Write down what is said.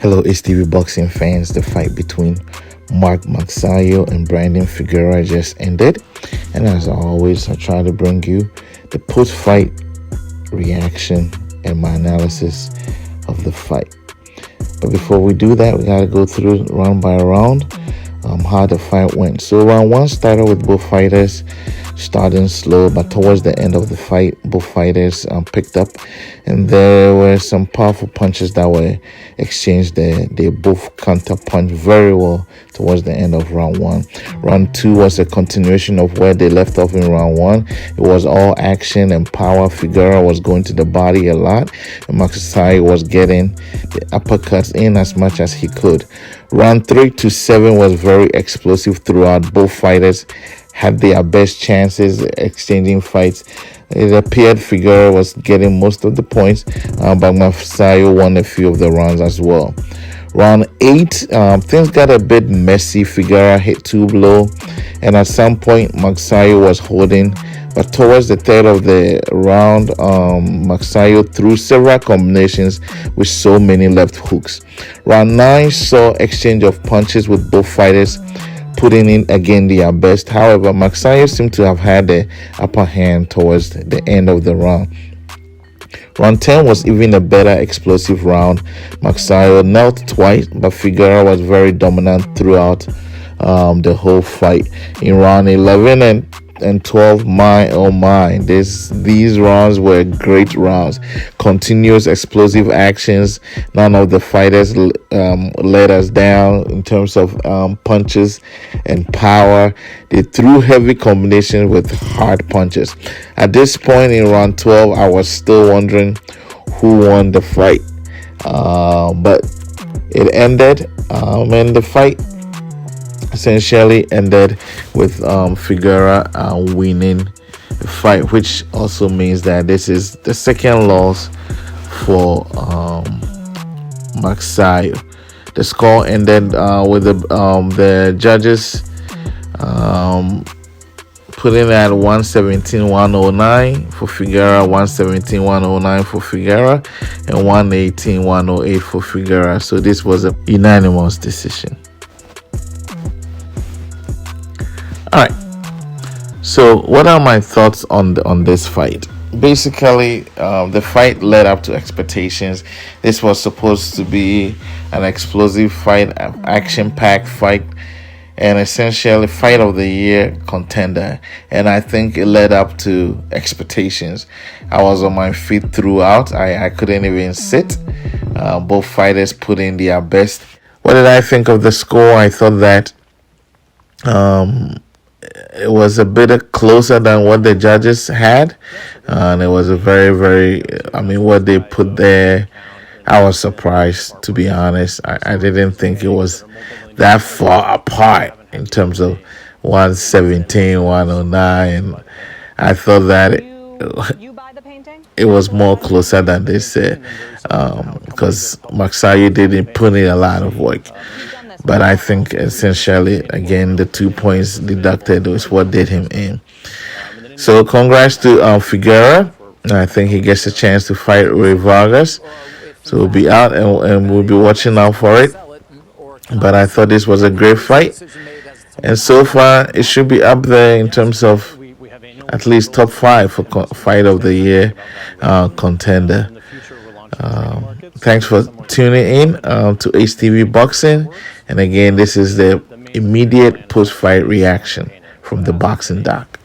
Hello, HTV boxing fans. The fight between Magsayo and Figueroa just ended. And as always, I try to bring you the post-fight reaction and my analysis of the fight. But before we do that, we got to go through round by round how the fight went. So round one started with both fighters starting slow, but towards the end of the fight, both fighters picked up, and there were some powerful punches that were exchanged there. They both counter-punched very well towards the end of round one. Round two was a continuation of where they left off in round one. It was all action and power. Figueroa was going to the body a lot, and Magsayo was getting the uppercuts in as much as he could. Round 3 to 7 was very explosive throughout. Both fighters had their best chances exchanging fights. It appeared Figueroa was getting most of the points, but Magsayo won a few of the rounds as well. Round 8, things got a bit messy. Figueroa hit too low, and at some point Magsayo was holding. But towards the third of the round, Magsayo threw several combinations with so many left hooks. Round 9 saw exchange of punches with both fighters putting in again their best. However, Magsayo seemed to have had the upper hand towards the end of the round. Round 10 was even a better explosive round. Magsayo knelt twice, but Figueroa was very dominant throughout the whole fight. In round 11 and 12, my oh my, these rounds were great rounds. Continuous explosive actions. None of the fighters let us down in terms of punches and power. They threw heavy combinations with hard punches. At this point in round 12, I was still wondering who won the fight, but it ended, and the fight essentially ended with Figueroa winning the fight, which also means that this is the second loss for Magsayo. The score ended with the judges putting at 117-109 for Figueroa, 117-109 for Figueroa, and 118-108 for Figueroa. So this was a unanimous decision. All right, so what are my thoughts on this fight? Basically, the fight led up to expectations. This was supposed to be an explosive fight, action-packed fight, and essentially fight of the year contender. And I think it led up to expectations. I was on my feet throughout. I couldn't even sit. Both fighters put in their best. What did I think of the score? I thought that it was a bit closer than what the judges had, and it was a very, what they put there, I was surprised, to be honest. I didn't think it was that far apart in terms of 117, 109, and I thought that it was more closer than they said, because Magsayo didn't put in a lot of work. But I think essentially, again, the 2 points deducted was what did him in. So congrats to Figueroa. I think he gets a chance to fight Ray Vargas. So we'll be out and we'll be watching out for it. But I thought this was a great fight. And so far, it should be up there in terms of at least top 5 for fight of the year contender. Thanks for tuning in to HTV Boxing. And again, this is the immediate post-fight reaction from the Boxing Doc.